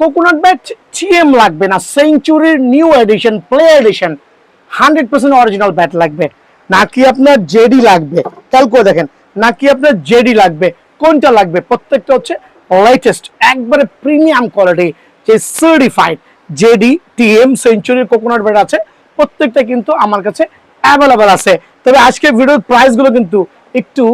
Coconut bat চিএম লাগবে না, সেঞ্চুরির new edition, play edition 100% original bat লাগবে, নাকি আপনার জেডি লাগবে, খেয়াল করে দেখেন, নাকি আপনার জেডি লাগবে, কোনটা লাগবে? প্রত্যেকটা হচ্ছে লেটেস্ট একবারে প্রিমিয়াম কোয়ালিটি, যে সার্টিফাইড জেডি টিএম সেঞ্চুরির কোকোনাট ব্যাট আছে, প্রত্যেকটা কিন্তু আমার কাছে অ্যাভেলেবেল আছে। তবে আজকে ভিডিওর প্রাইসগুলো কিন্তু একটু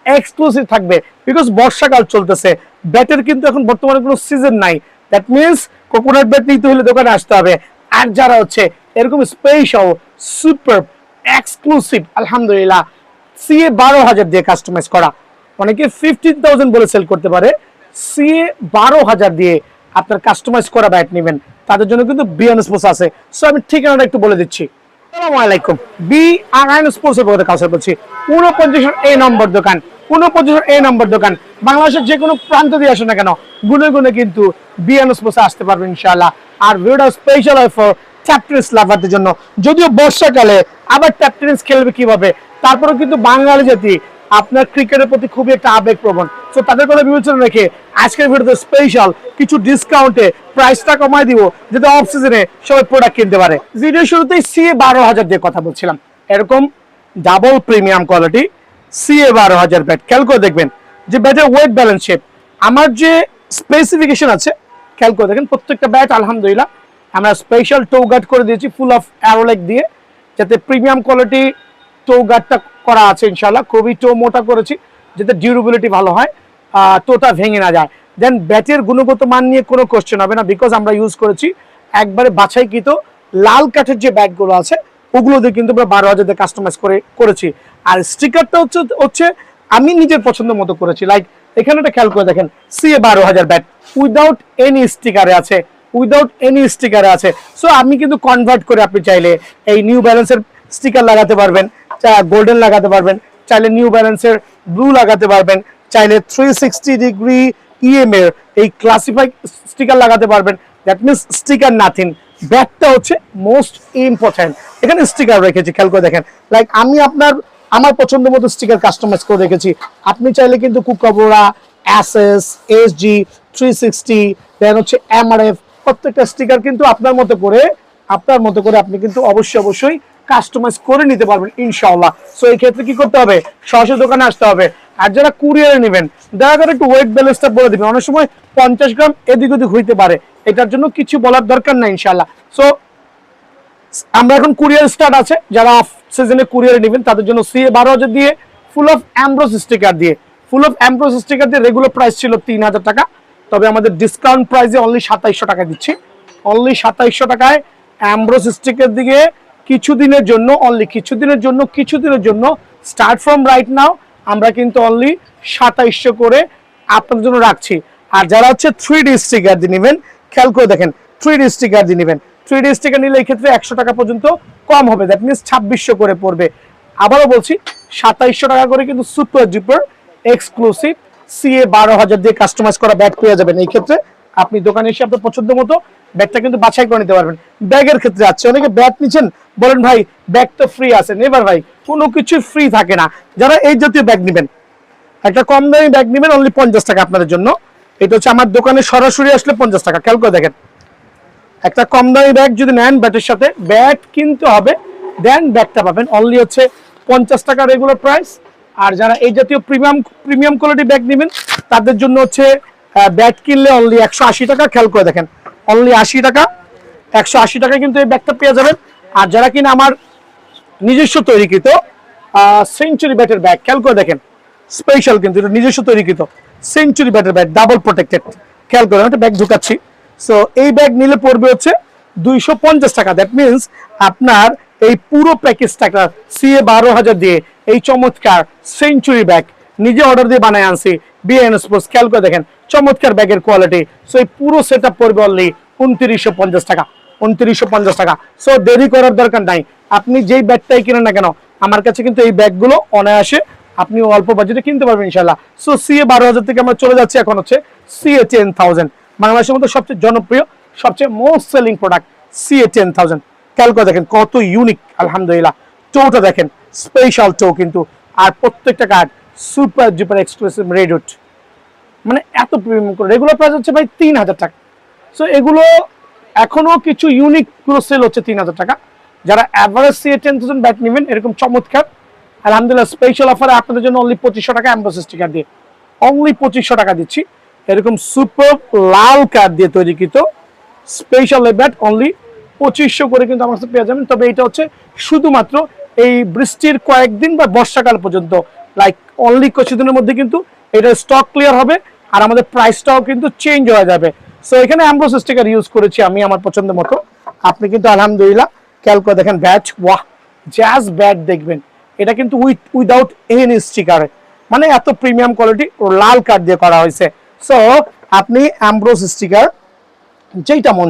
এক্সক্লুসিভ থাকবে, বিকজ বর্ষাকাল চলতেছে, ব্যাটের কিন্তু এখন বর্তমানে কোনো সিজন নাই। দ্যাট মিনস কোকোনাট ব্যাট নিতে হলে দোকানে আসতে হবে। আর যারা হচ্ছে এরকম স্পেশাল সুপার এক্সক্লুসিভ, আলহামদুলিল্লাহ সিএ 12,000 দিয়ে কাস্টমাইজ করা, অনেকে 15,000 বলে সেল করতে পারে, সিএ 12,000 দিয়ে আপনার কাস্টমাইজ করা ব্যাট নেবেন, তাদের জন্য কিন্তু বিএন স্পোর্টস আছে। সো আমি ঠিকানাটা একটু বলে দিচ্ছি। আসসালামু আলাইকুম, বিআরএন স্পোর্টসের পক্ষ থেকে কাজ করছি। 49 এ নম্বর দোকান, 49 এ নম্বর দোকান, বাংলাদেশের যে কোনো প্রান্ত দিয়ে আসে না কেন, গুনে গুনে কিন্তু বিএন স্পোর্টসে আসতে পারবেন ইনশাআল্লাহ। আর ভিডিওটা স্পেশাল হয় ফর ট্যাপ টেনিস লাভারদের জন্য, যদিও বর্ষাকালে আবার ট্যাপ টেনিস খেলবে কিভাবে, তারপরেও কিন্তু বাঙালি জাতি আপনার ক্রিকেটের প্রতি খুবই একটা আবেগপ্রবণ। সো তাদের কথা বিবেচনা রেখে আজকের ভিডিওতে স্পেশাল কিছু ডিসকাউন্টে প্রাইসটা কমাই দিব, যাতে অফ সিজনে সবাই প্রোডাক্ট কিনতে পারে। ভিডিও শুরুতেই সিএ 12,000 দিয়ে কথা বলছিলাম, এরকম double premium quality CA 12,000 bat, খেয়াল করে দেখবেন যে ব্যাটের ওয়েট ব্যালেন্স শেপ, আমার যে স্পেসিফিকেশন আছে খেয়াল করে দেখেন, প্রত্যেকটা ব্যাট আলহামদুলিল্লাহ আমরা স্পেশাল টো গার্ড করে দিয়েছি ফুল অফ অ্যারোলেক দিয়ে, যাতে প্রিমিয়াম কোয়ালিটি টো গার্ডটা করা আছে ইনশাআল্লাহ, খুবই টো মোটা করেছি যাতে ডিউরেবিলিটি ভালো হয়, টোটা ভেঙে না যায়। দেন ব্যাটের গুণগত মান নিয়ে কোনো কোশ্চেন হবে না, বিকজ আমরা ইউজ করেছি একবারে বাছাইকৃত লাল কাঠের যে ব্যাটগুলো আছে ওগুলো দিয়ে কিন্তু আমরা 12,000 দিয়ে কাস্টমাইজ করেছি। আর স্টিকারটা হচ্ছে আমি নিজের পছন্দ মতো করেছি, লাইক এখানে একটা খেয়াল করে দেখেন, সিএ 12,000 ব্যাট উইদাউট এনি স্টিকারে আছে, উইদাউট এনি স্টিকারে আছে। সো আপনি কিন্তু কনভার্ট করে আপনি চাইলে এই নিউ ব্যালেন্সের স্টিকার লাগাতে পারবেন, গোল্ডেন লাগাতে পারবেন, চাইলে নিউ ব্যালেন্সের ব্লু লাগাতে পারবেন, চাইলে 360 ডিগ্রি ইএম এর এই ক্লাসিফাই স্টিকার লাগাতে পারবেন। দ্যাট মিনস স্টিকার নাথিং, ব্যাটটা হচ্ছে মোস্ট ইম্পর্টেন্ট। এখানে স্টিকার রেখেছি, খেয়াল করে দেখেন, লাইক আমি আমার পছন্দ মতো স্টিকার কাস্টমাইজ করে রেখেছি। আপনি চাইলে কিন্তু কুকাবোরা, অ্যাসেস, এসজি, 360, দেন হচ্ছে এমআরএফ, প্রত্যেকটা স্টিকার কিন্তু আপনার মতো করে আপনি কিন্তু অবশ্যই কাস্টমাইজ করে নিতে পারবেন ইনশাআল্লাহ। সো এই ক্ষেত্রে কি করতে হবে, সরাসরি দোকানে আসতে হবে। আর যারা কুরিয়ারে নেবেন দয়া করে একটু ওয়েট ব্যালেন্সটা বলে দিবেন, অনেক সময় 50 গ্রাম এদিক ওদিক হইতে পারে, এটার জন্য কিছু বলার দরকার নাই ইনশাআল্লাহ। সো আমরা এখন কুরিয়ার স্টার্ট আছে, যারা অফ সিজনে কুরিয়ারে নেবেন তাদের জন্য সিএ 12,000 দিয়ে ফুল অফ অ্যামব্রোস স্টিকার দিয়ে রেগুলার প্রাইস ছিল 3,000 টাকা, তবে আমাদের ডিসকাউন্ট প্রাইসে অনলি 2700 টাকা দিচ্ছি, অনলি 2700 টাকায় অ্যামব্রোস স্টিকার দিয়ে কিছুদিনের জন্য স্টার্ট ফ্রম রাইট নাও আমরা কিন্তু অনলি 2700 করে আপনাদের জন্য রাখছি। আর যারা হচ্ছে 3D স্টিকার দিয়ে নেবেন, খেয়াল করে দেখেন 3D স্টিকার দিয়ে নেবেন, 3D স্টিকার নিলে এই ক্ষেত্রে 100 টাকা পর্যন্ত কম হবে, দ্যাট মিনস 2600 করে পড়বে। আবারও বলছি 2700 টাকা করে কিন্তু সুপার ডুপার এক্সক্লুসিভ সিএ 12,000 দিয়ে কাস্টমাইজ করা ব্যাগ পেয়ে যাবেন। এই ক্ষেত্রে আপনি দোকানে এসে আপনার পছন্দ মতো ব্যাগটা কিন্তু বাছাই করে নিতে পারবেন। ব্যাগের ক্ষেত্রে আছে, অনেকে ব্যাগ নিচ্ছেন বলেন ভাই ব্যাগ তো ফ্রি আছে, নেভার ভাই, কোনো কিছু ফ্রি থাকে না। যারা এই জাতীয় ব্যাগ নেবেন, একটা কম দামি ব্যাগ নেবেন অনলি 50 টাকা আপনাদের জন্য, এটা হচ্ছে আমার দোকানে সরাসরি আসলে 50 টাকা, খেয়াল করে দেখেন। একটা কম দামি ব্যাগ যদি নেন ব্যাটের সাথে, ব্যাট কিনতে হবে, দেন ব্যাগটা পাবেন অনলি হচ্ছে 50 টাকা রেগুলার প্রাইস। আর যারা এই জাতীয় প্রিমিয়াম কোয়ালিটি ব্যাগ নেবেন তাদের জন্য হচ্ছে ব্যাট কিনলে অনলি 180 টাকা, খেয়াল করে দেখেন অনলি 80 টাকা, 180 টাকায় কিন্তু এই ব্যাগটা পেয়ে যাবেন। আর যারা কিনা আমার নিজস্ব তৈরিকৃত সেঞ্চুরি ব্যাটের ব্যাগ, খেয়াল করে দেখেন স্পেশাল, কিন্তু এটা নিজস্ব তৈরিকৃত সেঞ্চুরি ব্যাটের ব্যাগ, ডাবল প্রোটেক্টেড, খেয়াল করে একটা ব্যাগ ঢুকাচ্ছি। সো এই ব্যাগ নিলে পড়বে হচ্ছে 250 টাকা, দ্যাট মিনস আপনার এই পুরো প্যাকেজটা সিএ 12,000 দিয়ে এই চমৎকার সেঞ্চুরি ব্যাগ নিজে অর্ডার দিয়ে বানায় আনছি বিএন স্পোর্টস, খেয়াল করে দেখেন চমৎকার ব্যাগের কোয়ালিটি। সো এই পুরো সেটআপ পড়বে অনলি 2950 টাকা, 2950 টাকা। সো দেরি করার দরকার নাই, আপনি যেই ব্যাগটাই কিনেন না কেন আমার কাছে কিন্তু এই ব্যাগগুলো অনায়াসে আপনি অল্প বাজেটে কিনতে পারবেন ইনশাআল্লাহ। সো সিএ 12,000 থেকে আমরা চলে যাচ্ছি এখন হচ্ছে সিএ 10,000, বাংলাদেশের মধ্যে সবচেয়ে জনপ্রিয়, সবচেয়ে মোস্ট সেলিং প্রোডাক্ট সিএ 10,000। খেয়াল করে দেখেন কত ইউনিক, আলহামদুলিল্লাহ টোটা দেখেন স্পেশাল টো কিন্তু, আর প্রত্যেকটা card super duper exclusive redwood, মানে এত প্রিমিয়াম করে। রেগুলার প্রাইস হচ্ছে ভাই 3,000 টাকা, সো এগুলো এখনো কিছু ইউনিক গুলো সেল হচ্ছে 3000 টাকা। যারা অ্যাভারেজ সিএ 10,000 ব্যাট নেবেন এরকম চমৎকার, আলহামদুলিল্লাহ স্পেশাল অফারে আপনাদের জন্য অনলি 2500 টাকা এমব্রস স্টিকার দিয়ে, অনলি 2500 টাকা দিচ্ছি। এরকম সুপার লাল কার্ড দিয়ে তৈরিকৃত স্পেশাল ব্যাট অনলি 2500 করে কিন্তু আমার কাছে পেয়ে যাবেন। তবে এটা হচ্ছে শুধুমাত্র এই বৃষ্টির কয়েকদিন বা বর্ষাকাল পর্যন্ত, লাইক অনলি কিছুদিনের মধ্যে কিন্তু এটা স্টক ক্লিয়ার হবে আর আমাদের প্রাইসটাও কিন্তু চেঞ্জ হয়ে যাবে। সো এখানে অ্যামব্রোস স্টিকার ইউজ করেছি আমি আমার পছন্দ মতো। আপনি কিন্তু আলহামদুলিল্লাহ খেয়াল করে দেখেন ব্যাট, ওয়াহ জাজ ব্যাট দেখবেন, এটা কিন্তু উইদাউট এনি স্টিকার, মানে এত প্রিমিয়াম কোয়ালিটি লাল কার্ড দিয়ে করা হয়েছে। সো আপনি অ্যামব্রোস স্টিকার যেটা মন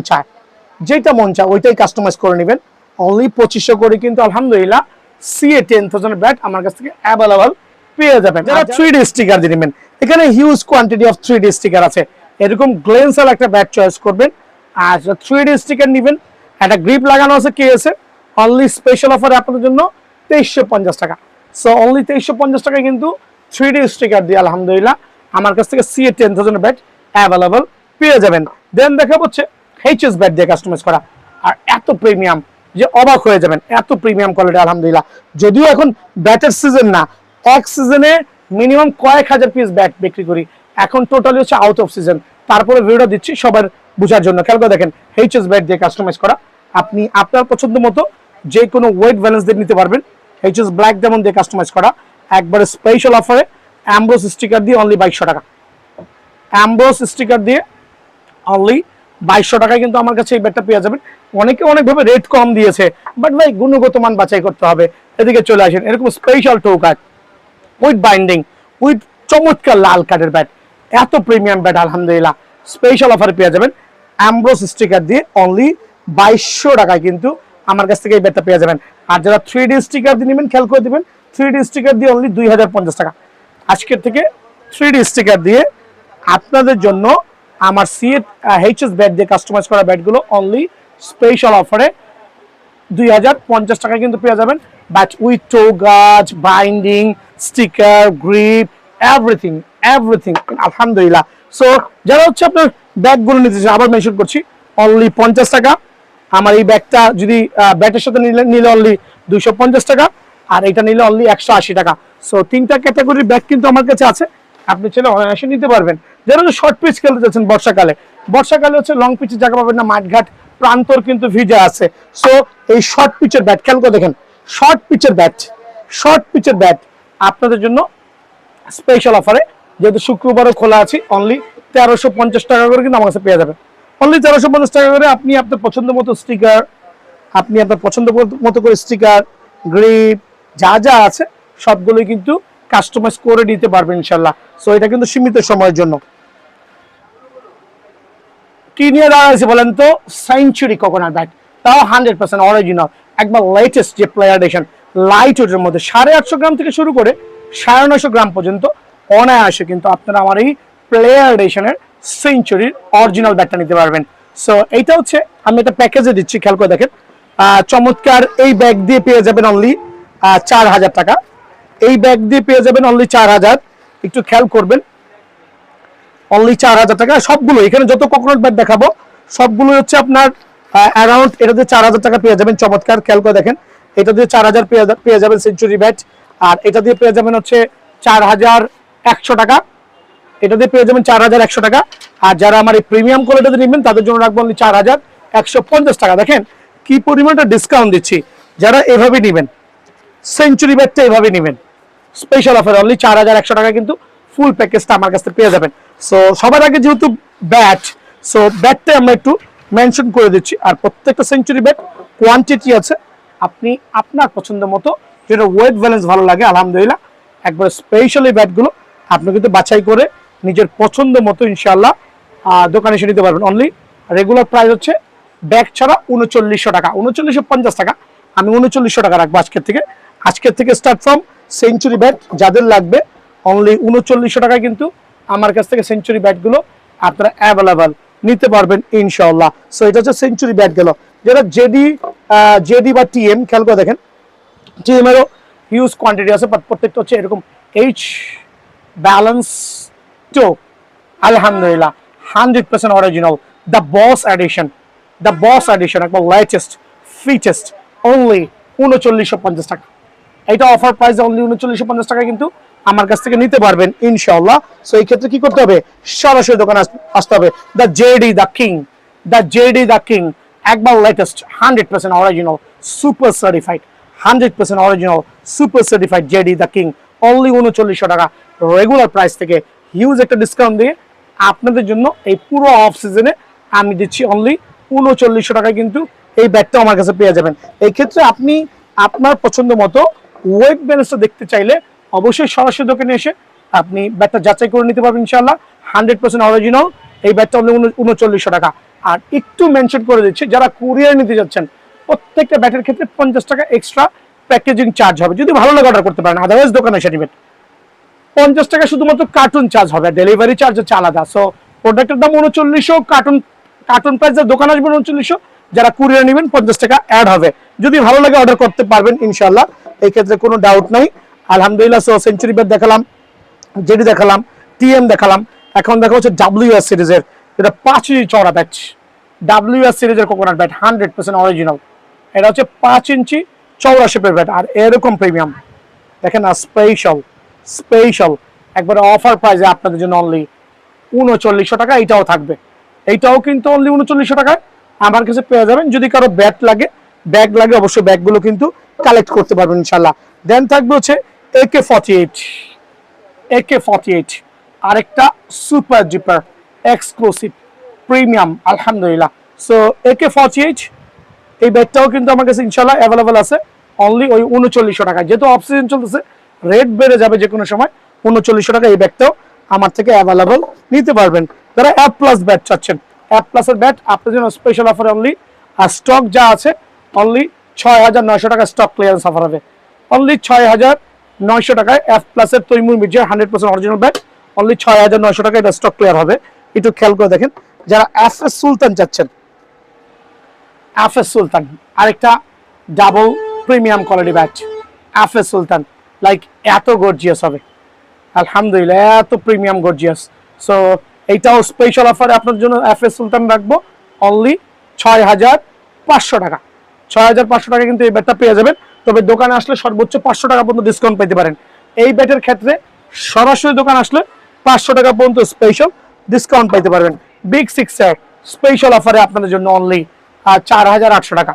চায় ওইটাই কাস্টমাইজ করে নেবেন। অনলি 2500 করে কিন্তু আলহামদুলিল্লাহ সিএ 10,000 ব্যাট আমার কাছ থেকে অ্যাভেলেবল পেয়ে যাবেন। যারা 3D স্টিকার দিয়ে নেবেন, এখানে huge quantity of 3D sticker আছে। এরকম গ্লেন্সাল একটা ব্যাট চয়েস করবেন, আর 3D স্টিকার নেবেন, একটা গ্রিপ লাগানো আছে কেএসএ, অনলি স্পেশাল অফারে আপনাদের জন্য 2350 টাকা। সো অনলি 2350 টাকা কিন্তু 3D স্টিকার দিয়ে আলহামদুলিল্লাহ আমার কাছ থেকে সিএ 10,000 ব্যাট অ্যাভেলেবল পেয়ে যাবেন। দেন দেখা হচ্ছে এইচএস ব্যাট দিয়ে কাস্টমাইজ করা, আর এত প্রিমিয়াম যে অবাক হয়ে যাবেন, এত প্রিমিয়াম কোয়ালিটি আলহামদুলিল্লাহ। যদিও এখন ব্যাটের সিজন না, এক সিজনে মিনিমাম কয়েক হাজার পিস ব্যাট বিক্রি করি, এখন টোটালি হচ্ছে আউট অফ সিজন। তারপরে ভিডিওটা দিচ্ছি সবার বোঝার জন্য। খেয়াল করে দেখেন এইচএস ব্যাট দিয়ে কাস্টমাইজ করা, আপনি আপনার পছন্দ মতো যে কোনো ওয়েট ব্যালেন্স দিয়ে নিতে পারবেন। এইচএস ব্ল্যাক যেমন দিয়ে কাস্টমাইজ করা, একবারে স্পেশাল অফারে অ্যামব্রোস স্টিকার দিয়ে অনলি 2200 টাকা। অ্যামব্রোস স্টিকার দিয়ে অনলি 2200 টাকায় কিন্তু আমার কাছে এই ব্যাটটা পেয়ে যাবেন। অনেকে অনেকভাবে রেট কম দিয়েছে, বাট ভাই গুণগত মান বাছাই করতে হবে। এদিকে চলে আসেন, এরকম special to card with binding with চমৎকার লাল কার্ডের ব্যাট, এত প্রিমিয়াম ব্যাট আলহামদুলিল্লাহ স্পেশাল অফারে পেয়ে যাবেন। অ্যামব্রোস স্টিকার দিয়ে অনলি 2200 টাকায় কিন্তু আমার কাছ থেকে এই ব্যাটটা পেয়ে যাবেন। আর যারা 3D স্টিকার দিয়ে নেবেন খেয়াল করে দিবেন, 3D স্টিকার দিয়ে অনলি 2050 টাকা। আজকের থেকে 3D স্টিকার দিয়ে আপনাদের জন্য আমার সিএ এইচএস ব্যাট দিয়ে কাস্টমাইজ করা ব্যাটগুলো অনলি স্পেশাল অফারে 2050 টাকায় কিন্তু পেয়ে যাবেন। ব্যাট উইথ টো গাজ, binding, sticker, grip, everything everything আলহামদুলিল্লাহ। সো যারা হচ্ছে আপনার ব্যাগগুলো নিতে চান, আবার মেনশন করছি অনলি 50 টাকা। আমার এই ব্যাগটা যদি ব্যাটের সাথে নিলে অনলি 250 টাকা, আর এটা নিলে অনলি 180 টাকা। সো তিনটা ক্যাটাগরির ব্যাগ কিন্তু আমার কাছে আছে, আপনি চাইলে অনায়াসে নিতে পারবেন। যারা শর্ট পিচ খেলতে যাচ্ছেন বর্ষাকালে হচ্ছে লং পিচের জায়গা পাবেন না, মাঠঘাট প্রান্তর কিন্তু ভিজে আছে। সো এই শর্ট পিচের ব্যাট খেয়াল করে দেখেন, শর্ট পিচের ব্যাট আপনাদের জন্য স্পেশাল অফারে, যেহেতু শুক্রবারও খোলা আছে, অনলি 1350 টাকা করে কিন্তু আমার কাছে পেয়ে যাবেন। অনলি 1350 টাকা করে আপনি আপনার পছন্দ মতো স্টিকার, আপনি আপনার পছন্দ মতো করে স্টিকার, গ্রিপ যা যা আছে সবগুলোই কিন্তু কাস্টমাইজ করে দিতে পারবেন ইনশাল্লাহ। সো এটা কিন্তু সীমিত সময়ের জন্য। কি নিয়ে দাঁড়াইছে বলেন তো? সেঞ্চুরি কোকোনাট ব্যাট, তাও 100% অরিজিনাল, একবার লেটেস্ট যে প্লেয়ার এডিশন, লাইট ওয়েটের মধ্যে 850 গ্রাম থেকে শুরু করে 950 গ্রাম পর্যন্ত অনায়াসে কিন্তু আপনারা আমার এই প্লেয়ার এডিশনের সেঞ্চুরির অরিজিনাল ব্যাটটা নিতে পারবেন। সো এইটা হচ্ছে আমি একটা প্যাকেজে দিচ্ছি, খেয়াল করে দেখেন। চমৎকার এই ব্যাগ দিয়ে পেয়ে যাবেন অনলি 4000 টাকা। এই ব্যাগ দিয়ে পেয়ে যাবেন অনলি 4000, একটু খেয়াল করবেন, অনলি 4000 টাকা। সবগুলো এখানে যত কোকোনাট ব্যাট দেখাবো সবগুলো হচ্ছে আপনার অ্যারাউন্ড, এটা দিয়ে 4000 টাকা পেয়ে যাবেন। চমৎকার খেয়াল করে দেখেন, এটা দিয়ে 4000 পেয়ে যাবেন সেঞ্চুরি ব্যাট, আর এটা দিয়ে পেয়ে যাবেন হচ্ছে 4100 টাকা। এটা দিয়ে পেয়ে যাবেন 4100 টাকা। আর যারা আমার এই প্রিমিয়াম কোয়ালিটিতে নেবেন তাদের জন্য রাখবো অনলি 4150 টাকা। দেখেন কি পরিমাণটা ডিসকাউন্ট দিচ্ছি। যারা এভাবে নেবেন সেঞ্চুরি ব্যাটটা এভাবে নেবেন স্পেশাল অফার অনলি 4100 টাকা কিন্তু ফুল প্যাকেজটা আমার কাছে পেয়ে যাবেন। সো সবার আগে যেহেতু ব্যাট, সো ব্যাটটা আমরা একটু মেনশন করে দিচ্ছি। আর প্রত্যেকটা সেঞ্চুরি ব্যাট কোয়ান্টিটি আছে, আপনি আপনার পছন্দ মতো যেটা ওয়েট ব্যালেন্স ভালো লাগে আলহামদুলিল্লাহ একবার স্পেশাল এই ব্যাটগুলো আপনি কিন্তু বাছাই করে নিজের পছন্দ মতো ইনশাআল্লাহ দোকানে এসে নিতে পারবেন। অনলি রেগুলার প্রাইস হচ্ছে ব্যাগ ছাড়া 3900 টাকা, 3950 টাকা। আমি 3900 টাকা রাখবো আজকের থেকে স্টার্ট ফ্রম সেঞ্চুরি ব্যাট যাদের লাগবে অনলি 3900 টাকায় কিন্তু আমার কাছ থেকে সেঞ্চুরি ব্যাটগুলো আপনারা অ্যাভেলেবল নিতে পারবেন ইনশাআল্লাহ। সো এটা হচ্ছে সেঞ্চুরি ব্যাট গেল। যেটা জেডি বা টিএম, খেয়াল করে দেখেন টিএম এরও হিউজ কোয়ান্টিটি আছে, বাট প্রত্যেকটা হচ্ছে এরকম এইচ ব্যালেন্স টো আলহামদুলিল্লাহ 100% অরিজিনাল। দ্য বস এডিশন, একবার লেটেস্ট ফিটেস্ট, অনলি 3950 টাকা। এটা অফার প্রাইস অনলি 3950 টাকা কিন্তু আমার কাছ থেকে নিতে পারবেন ইনশাআল্লাহ। সো এই ক্ষেত্রে কি করতে হবে, সরাসরি দোকানে আসতে হবে। দ্য জেডি দ্য কিং, একবার latest 100% original super certified, 100% original super certified JD the king, only 3900 টাকা। রেগুলার প্রাইস থেকে হিউজ একটা ডিসকাউন্ট দিয়ে আপনাদের জন্য এই পুরো অফ সিজনে আমি দিচ্ছি অনলি 3900 টাকায় কিন্তু এই ব্যাগটা আমার কাছে পেয়ে যাবেন। এই ক্ষেত্রে আপনি আপনার পছন্দ মতো ওয়েট ব্যালেন্সটা দেখতে চাইলে অবশ্যই সরাসরি দোকানে এসে আপনি ব্যাগটা যাচাই করে নিতে পারবেন ইনশাআল্লাহ। 100% অরিজিনাল এই ব্যাগটা অনলি 3900 টাকা। আর একটু মেনশন করে দিচ্ছি, যারা কুরিয়ার নিতে যাচ্ছেন প্রত্যেকটা ব্যাটের ক্ষেত্রে 50 টাকা এক্সট্রা প্যাকেজিং চার্জ হবে, যদি ভালো লাগে অর্ডার করতে পারেন, আদারওয়াইজ দোকানে এসে নেবেন। 50 টাকা শুধুমাত্র কার্টুন চার্জ হবে, ডেলিভারি চার্জ হচ্ছে আলাদা। সো প্রোডাক্টের দাম 3900, কার্টুন প্রাইস দোকান আসবেন 3900, যারা কুরিয়ার নেবেন 50 টাকা অ্যাড হবে। যদি ভালো লাগে অর্ডার করতে পারবেন ইনশাআল্লাহ, এই ক্ষেত্রে কোনো ডাউট নাই। আলহামদুলিল্লাহ। সো সেঞ্চুরি ব্যাট দেখালাম, জেডি দেখালাম, টিএম দেখালাম, এখন দেখা হচ্ছে WS সিরিজের, এটা 5 ইঞ্চি চওড়া ব্যাট, WS সিরিজের কোকোনাট ব্যাট 100% অরিজিনাল। এটা হচ্ছে 5 ইঞ্চি চওড়া শেপের ব্যাট, আর এরকম প্রিমিয়াম দেখেন না, স্পেশাল একবারে অফার প্রাইসে আপনাদের জন্য অনলি 3900 টাকা। এইটাও থাকবে, এইটাও কিন্তু অনলি 3900 টাকায় আমার কাছে পেয়ে যাবেন। যদি কারো ব্যাগ লাগে অবশ্যই ব্যাগগুলো কিন্তু কালেক্ট করতে পারবেন ইনশাআল্লাহ। দেন থাকবে হচ্ছে AK48, আরেকটা সুপার জিপার এক্সক্লুসিভ প্রিমিয়াম আলহামদুলিল্লাহ। সো AK48 এই ব্যাগটাও কিন্তু আমার কাছে ইনশাআল্লাহ অ্যাভেলেবল আছে অনলি ওই 3900 টাকা। যেহেতু অফ সিজন চলতেছে, রেট বেড়ে যাবে যে কোনো সময়, 3900 টাকা এই ব্যাগটাও আমার থেকে অ্যাভেলেবল নিতে পারবেন। যারা F+ ব্যাট চাচ্ছেন, F+ এর ব্যাট আপনার জন্য স্পেশাল অফার অনলি, আর স্টক যা আছে অনলি 6900 টাকা স্টক ক্লিয়ারেন্স অফার হবে, অনলি 6900 টাকায় F+ এর Taimur Mirza 100% original bat, only 6900 টাকা এটা স্টক ক্লিয়ার হবে। একটু খেয়াল করে দেখেন, যারা FS সুলতান চাচ্ছেন, FS সুলতান আরেকটা double premium quality bat, FS সুলতান লাইক এত গর্জিয়াস হবে আলহামদুলিল্লাহ, এত প্রিমিয়াম গর্জিয়াস। সো এইটাও স্পেশাল অফারে আপনার জন্য FS সুলতান রাখবো অনলি 6500 টাকা। 6500 টাকা কিন্তু এই ব্যাটটা পেয়ে যাবেন। তবে দোকানে আসলে সর্বোচ্চ 500 টাকা পর্যন্ত ডিসকাউন্ট পেতে পারেন। এই ব্যাটের ক্ষেত্রে সরাসরি দোকান আসলে 500 টাকা পর্যন্ত স্পেশাল ডিসকাউন্ট পেতে পারবেন। বিগ সিক্সের স্পেশাল অফারে আপনাদের জন্য অনলি 4800 টাকা।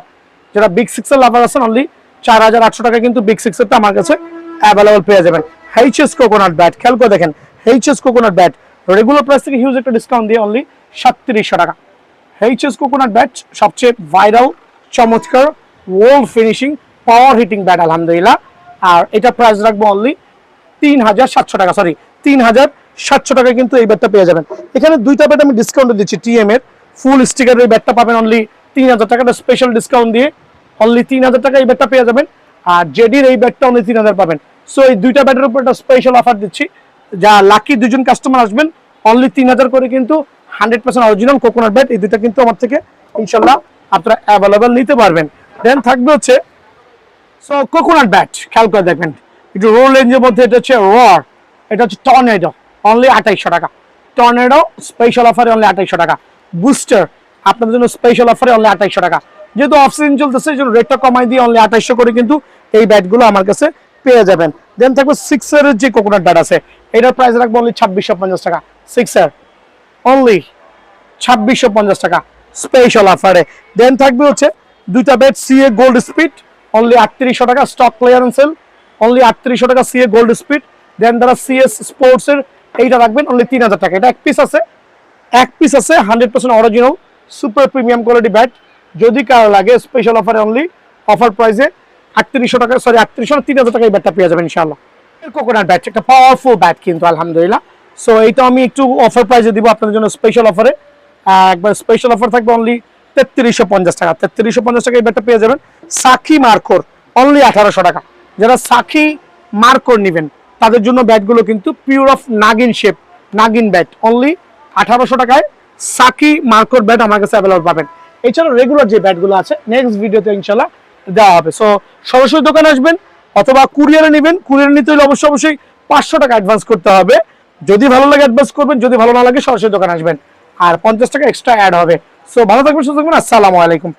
যারা বিগ সিক্সের লাভার আছেন অনলি 4800 টাকা কিন্তু বিগ সিক্সেরটা আমার কাছে অ্যাভেলেবল পেয়ে যাবেন। HS কোকোনাট ব্যাট, খেয়াল করে দেখেন, HS coconut bat regular price থেকে হিউজ একটা ডিসকাউন্ট দিয়ে অনলি 3700 টাকা। HS কোকোনাট ব্যাট সবচেয়ে ভাইরাল, চমৎকার, ওয়ার্ল্ড ফিনিশিং, পাওয়ার হিটিং ব্যাট আলহামদুলিল্লাহ। আর এটা প্রাইস রাখবো অনলি 3700 টাকা, সরি 3700 টাকা কিন্তু এই ব্যাটটা পেয়ে যাবেন। এখানে দুইটা ব্যাট আমি ডিসকাউন্টে দিচ্ছি। টিএম এর ফুল স্টিকারের এই ব্যাটটা পাবেন অনলি 3000 টাকাটা স্পেশাল ডিসকাউন্ট দিয়ে অনলি 3000 টাকা এই ব্যাটটা পেয়ে যাবেন। আর জেডির এই ব্যাটটা অনলি 3000 পাবেন। সো এই দুইটা ব্যাটের উপর একটা স্পেশাল অফার দিচ্ছি, যা লাকি দুজন কাস্টমার আসবেন অনলি 3000 করে কিন্তু 100% অরিজিনাল কোকোনাট ব্যাট এই দুইটা কিন্তু আমার থেকে ইনশাআল্লাহ আপনারা অ্যাভেলেবল নিতে পারবেন। দেন থাকবে হচ্ছে সো কোকোনাট ব্যাট, খেয়াল করে দেখবেন একটু রো রেঞ্জের মধ্যে, এটা হচ্ছে রর, এটা হচ্ছে টর্নেডো অনলি 2800 টাকা। টর্নেডো স্পেশাল অফারে অনলি 2800 টাকা। বুস্টার আপনাদের জন্য স্পেশাল অফারে অনলি 2800 টাকা। যেহেতু অফ সিজন চলতেছে এই জন্য রেটটা কমাই দিয়ে অনলি 2800 করে কিন্তু এই ব্যাটগুলো আমার কাছে পেয়ে যাবেন। দেন থাকবে সিক্সারের যে কোকোনাট ব্যাট আছে, এটার প্রাইস রাখবো অনলি 2650 টাকা। সিক্সার অনলি 2650 টাকা স্পেশাল অফারে। দেন থাকবে হচ্ছে দুইটা bat CA gold speed only 3800 টাকা স্টক ক্লিয়ারেন্স সেল, অনলি 3800 টাকা CA গোল্ড স্পিড। দেন যারা CS স্পোর্টস এর এইটা রাখবেন অনলি 3000 টাকা। এটা এক পিস আছে 100% original super premium quality bat. যদি কারো লাগে স্পেশাল অফারে অনলি অফার প্রাইসে 3800 টাকা, সরি 3800 না 3000 টাকা এই ব্যাটটা পেয়ে যাবেন ইনশাআল্লাহ। কোকোনাট ব্যাট একটা পাওয়ারফুল ব্যাট কিন্তু আলহামদুলিল্লাহ। সো এইটা আমি একটু অফার প্রাইসে দিব আপনাদের জন্য স্পেশাল অফারে। একবার স্পেশাল অফার থাকবে অনলি 3350 টাকা। 3350 টাকা এই ব্যাটটা পেয়ে যাবেন। সাকি মার্কোর অনলি 1800 টাকা। যারা সাকি মার্কোর নেবেন তাদের জন্য ব্যাটগুলো কিন্তু pure of Nagin shape, Nagin bat only 1800 টাকায় সাকি মার্কোর ব্যাট আমার কাছে অ্যাভেলেবল পাবেন। এছাড়া রেগুলার যে ব্যাটগুলো আছে নেক্সট ভিডিওতে ইনশাআল্লাহ দেওয়া হবে। সো সরাসরি দোকানে আসবেন অথবা কুরিয়ারে নেবেন। কুরিয়ারে নিতে হলে অবশ্যই 500 টাকা অ্যাডভান্স করতে হবে। যদি ভালো লাগে অ্যাডভান্স করবেন, যদি ভালো না লাগে সরাসরি দোকানে আসবেন। আর 50 টাকা এক্সট্রা অ্যাড হবে। সো ভালো থাকবেন, সুস্থ থাকবেন, আসসালামু আলাইকুম।